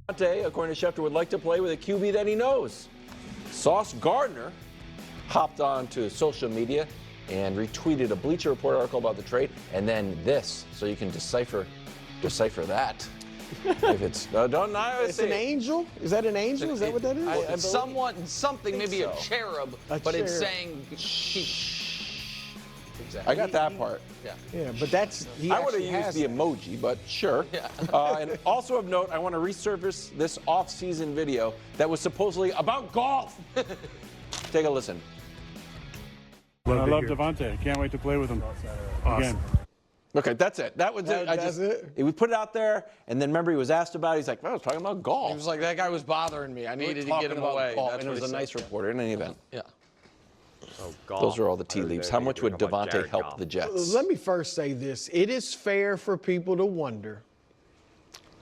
Devante, according to Schefter, would like to play with a QB that he knows. Sauce Gardner hopped onto social media and retweeted a Bleacher Report article about the trade, and then this, so you can decipher that. If it's it's an angel. Is that an angel? Is that what that is? It's something, maybe so. A cherub, but it's saying. Exactly. I got that part. Yeah, but that's. I would have used the emoji, but sure. Yeah. And also of note, I want to resurface this off-season video that was supposedly about golf. Take a listen. I love Devante. Can't wait to play with him again. Okay, that's it. That was it. That's it? We put it out there, and then remember he was asked about it. He's like, well, I was talking about golf. He was like, that guy was bothering me. I needed to get him away. And it was a nice reporter in any event. Yeah. Oh, golf. Those are all the tea leaves. How much would Devante help the Jets? Let me first say this. It is fair for people to wonder,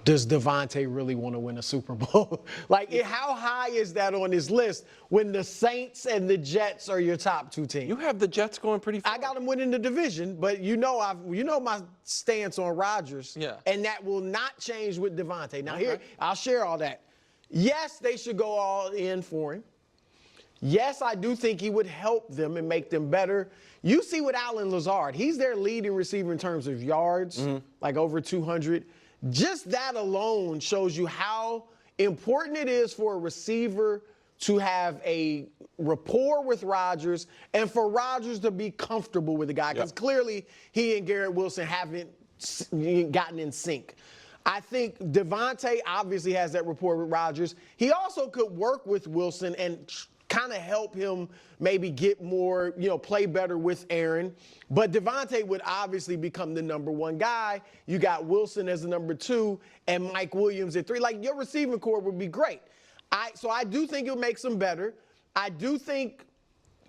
does Devante really want to win a Super Bowl? How high is that on his list when the Saints and the Jets are your top two teams? You have the Jets going pretty far. I got them winning the division, but you know my stance on Rodgers. Yeah. And that will not change with Devante. Now here, I'll share all that. Yes, they should go all in for him. Yes, I do think he would help them and make them better. You see with Allen Lazard, he's their leading receiver in terms of yards, like over 200. Just that alone shows you how important it is for a receiver to have a rapport with Rodgers and for Rodgers to be comfortable with the guy, because clearly he and Garrett Wilson haven't gotten in sync. I think Devante obviously has that rapport with Rodgers. He also could work with Wilson and kind of help him maybe get more, play better with Aaron. But Devante would obviously become the number one guy. You got Wilson as the number two and Mike Williams at three. Like, your receiving core would be great. So I do think it makes them better. I do think,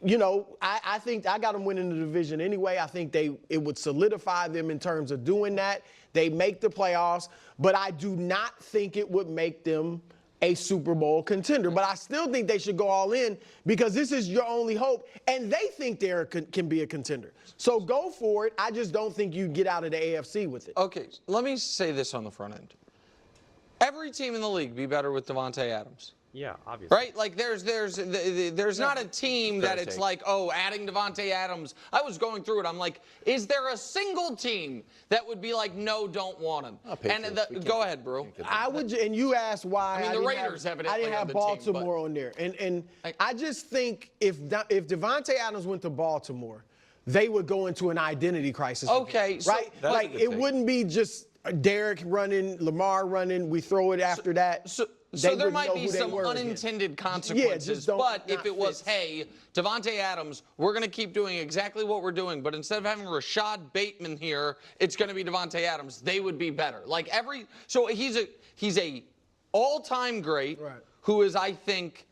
I think I got them winning the division anyway. I think it would solidify them in terms of doing that. They make the playoffs, but I do not think it would make them a Super Bowl contender. But I still think they should go all in because this is your only hope, and they think they can be a contender. So go for it. I just don't think you get out of the AFC with it. Okay, let me say this on the front end. Every team in the league be better with Devante Adams. Yeah, obviously. Right? Like, there's not a team that it's like, oh, adding Devante Adams. I was going through it. I'm like, is there a single team that would be like, no, don't want him? Go ahead, Brew. I would, and you asked why. I mean, the Raiders have it. I didn't have Baltimore on there, and I just think if Devante Adams went to Baltimore, they would go into an identity crisis. Okay, again, right? Like, it wouldn't be just Derek running, Lamar running. We throw it after that. So there might be some unintended consequences, but if it was, hey, Devante Adams, we're going to keep doing exactly what we're doing, but instead of having Rashad Bateman here, it's going to be Devante Adams, they would be better. So he's a all-time great who is, I think,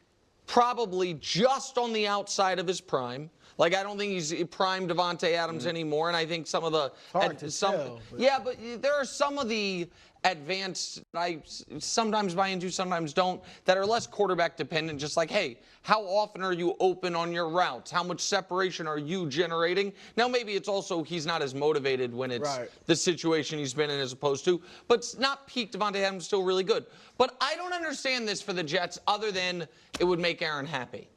probably just on the outside of his prime. Like, I don't think he's prime Devante Adams anymore, and I think some of the but there are some of the advanced I sometimes buy into, sometimes don't, that are less quarterback dependent. Just like, hey, how often are you open on your routes? How much separation are you generating? Now, maybe it's also he's not as motivated when it's the situation he's been in as opposed to, but it's not peak Devante Adams, still really good. But I don't understand this for the Jets other than it would make Aaron happy.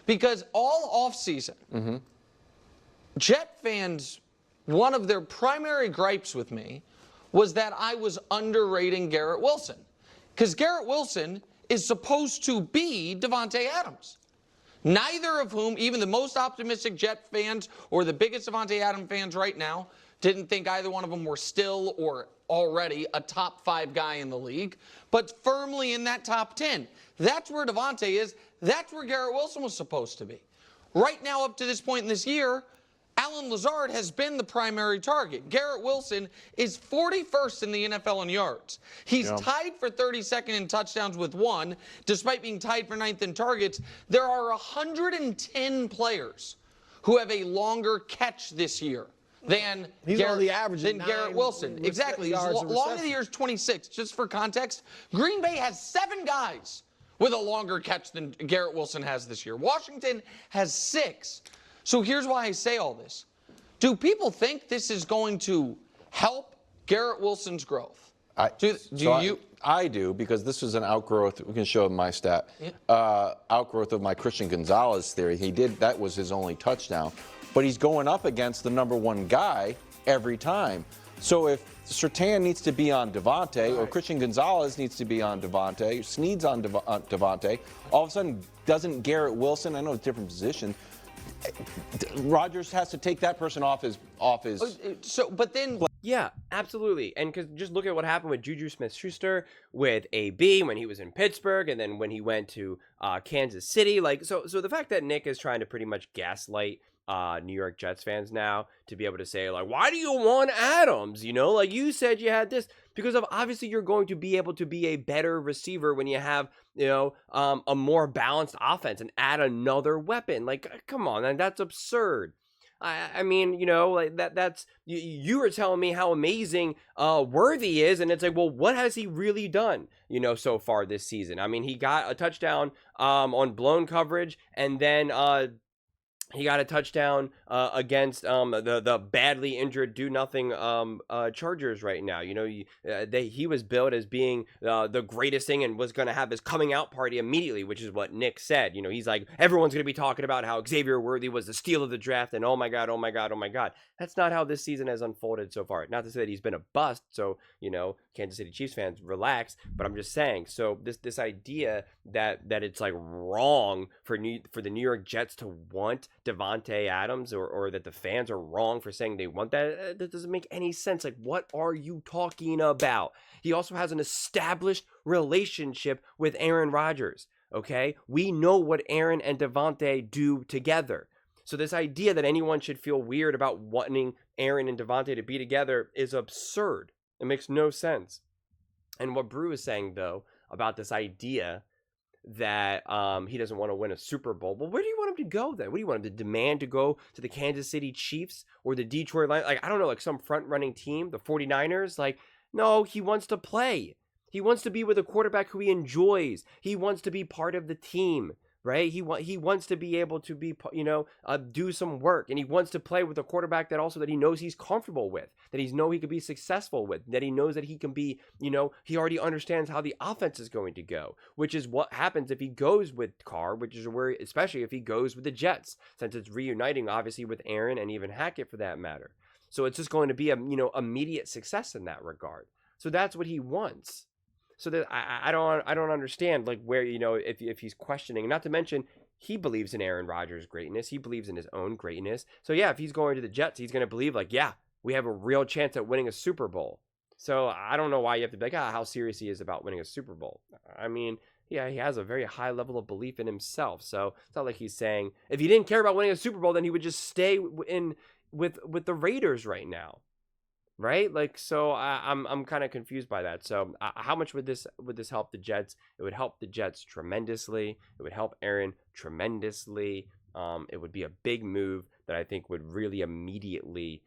Because all offseason, Jet fans, one of their primary gripes with me was that I was underrating Garrett Wilson. Because Garrett Wilson is supposed to be Devante Adams. Neither of whom, even the most optimistic Jet fans or the biggest Devante Adams fans right now, didn't think either one of them were still or already a top 5 guy in the league, but firmly in that top 10. That's where Devante is. That's where Garrett Wilson was supposed to be. Right now, up to this point in this year, Allen Lazard has been the primary target. Garrett Wilson is 41st in the NFL in yards. He's tied for 32nd in touchdowns with 1, despite being tied for 9th in targets. There are 110 players who have a longer catch this year than Garrett Wilson. Exactly. He's long in the year is 26. Just for context, Green Bay has 7 guys with a longer catch than Garrett Wilson has this year. Washington has 6. So here's why I say all this. Do people think this is going to help Garrett Wilson's growth? I do, because this was an outgrowth. We can show my stat. Outgrowth of my Christian Gonzalez theory. That was his only touchdown. But he's going up against the number one guy every time. So if Surtain needs to be on Devante, or Christian Gonzalez needs to be on Devante, Snead's on Devante, all of a sudden doesn't Garrett Wilson, I know it's a different position, Rodgers has to take that person off his. But then. Yeah, absolutely. And because just look at what happened with Juju Smith-Schuster, with AB when he was in Pittsburgh, and then when he went to Kansas City. So the fact that Nick is trying to pretty much gaslight New York Jets fans now to be able to say, like, why do you want Adams? Like you said you had this. Because of obviously you're going to be able to be a better receiver when you have, a more balanced offense and add another weapon. Like, come on, man, that's absurd. I mean, like that's you were telling me how amazing Worthy is, and it's like, well, what has he really done, so far this season? I mean, he got a touchdown on blown coverage, and then he got a touchdown against the badly injured do-nothing Chargers right now. He was billed as being the greatest thing and was going to have his coming out party immediately, which is what Nick said. He's like, everyone's going to be talking about how Xavier Worthy was the steal of the draft, and oh my God, oh my God, oh my God. That's not how this season has unfolded so far. Not to say that he's been a bust, so, Kansas City Chiefs fans, relax, but I'm just saying, so this idea that it's like wrong for the New York Jets to want Devante Adams, or that the fans are wrong for saying they want that doesn't make any sense. Like, what are you talking about? He also has an established relationship with Aaron Rodgers, okay? We know what Aaron and Devante do together. So this idea that anyone should feel weird about wanting Aaron and Devante to be together is absurd. It makes no sense. And what Brew is saying, though, about this idea that he doesn't want to win a Super Bowl. Well, where do you want him to go then? What do you want him to demand to go to the Kansas City Chiefs or the Detroit Lions? Like, I don't know, like some front-running team, the 49ers? Like, no, he wants to play. He wants to be with a quarterback who he enjoys. He wants to be part of the team, right? He wants to be able to be, do some work, and he wants to play with a quarterback that he knows he's comfortable with, that he could be successful with, that he knows that he can be, he already understands how the offense is going to go, which is what happens if he goes with Carr, which is where, especially if he goes with the Jets, since it's reuniting obviously with Aaron and even Hackett for that matter. So it's just going to be immediate success in that regard. So that's what he wants. So that I don't understand, like, where, if he's questioning, not to mention he believes in Aaron Rodgers' greatness. He believes in his own greatness. So yeah, if he's going to the Jets, he's going to believe, like, yeah, we have a real chance at winning a Super Bowl. So I don't know why you have to be like, how serious he is about winning a Super Bowl. I mean, yeah, he has a very high level of belief in himself. So it's not like he's saying if he didn't care about winning a Super Bowl, then he would just stay in with the Raiders right now. Right? Like, so I'm kind of confused by that. So how much would this help the Jets? It would help the Jets tremendously. It would help Aaron tremendously. It would be a big move that I think would really immediately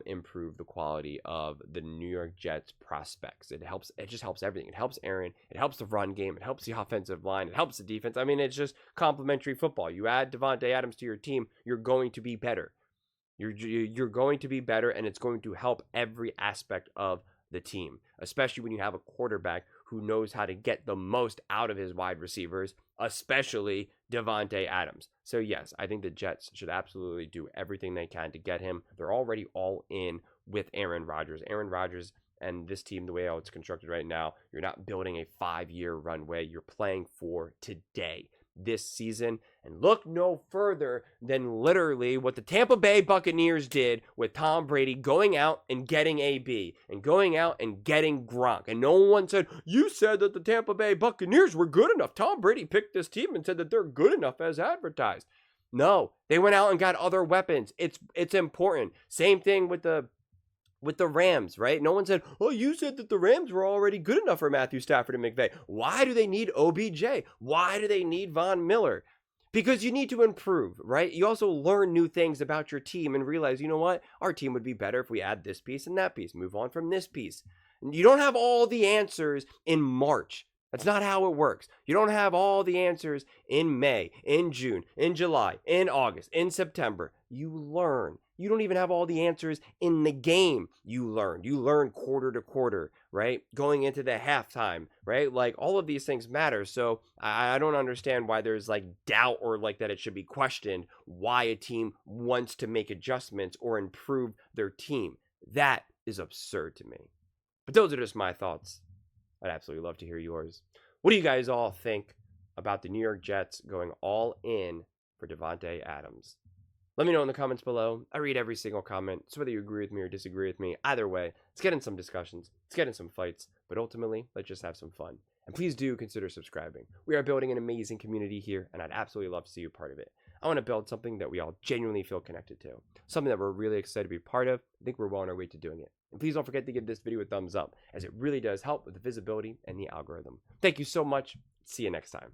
improve the quality of the New York Jets prospects. It just helps everything. It helps Aaron. It helps the run game. It helps the offensive line. It helps the defense. I mean, it's just complementary football. You add Devante Adams to your team, you're going to be better. You're going to be better, and it's going to help every aspect of the team, especially when you have a quarterback who knows how to get the most out of his wide receivers, especially Devante Adams. So yes, I think the Jets should absolutely do everything they can to get him. They're already all in with Aaron Rodgers. Aaron Rodgers and this team, the way how it's constructed right now, you're not building a 5-year runway. You're playing for today, this season, and look no further than literally what the Tampa Bay Buccaneers did with Tom Brady going out and getting AB and going out and getting Gronk. And no one said, you said that the Tampa Bay Buccaneers were good enough. Tom Brady picked this team and said that they're good enough as advertised. No, they went out and got other weapons. It's important. Same thing with the Rams, right? No one said, oh, you said that the Rams were already good enough for Matthew Stafford and McVay. Why do they need OBJ? Why do they need Von Miller? Because you need to improve, right? You also learn new things about your team and realize, you know what? Our team would be better if we add this piece and that piece, move on from this piece. You don't have all the answers in March. That's not how it works. You don't have all the answers in May, in June, in July, in August, in September. You learn. You don't even have all the answers in the game. You learn. You learn quarter to quarter, right? Going into the halftime, right? Like all of these things matter. So I don't understand why there's like doubt or like that it should be questioned why a team wants to make adjustments or improve their team. That is absurd to me. But those are just my thoughts. I'd absolutely love to hear yours. What do you guys all think about the New York Jets going all in for Devante Adams? Let me know in the comments below. I read every single comment, so whether you agree with me or disagree with me, either way, let's get in some discussions, let's get in some fights, but ultimately, let's just have some fun. And please do consider subscribing. We are building an amazing community here, and I'd absolutely love to see you part of it. I want to build something that we all genuinely feel connected to, something that we're really excited to be part of. I think we're well on our way to doing it. And please don't forget to give this video a thumbs up, as it really does help with the visibility and the algorithm. Thank you so much. See you next time.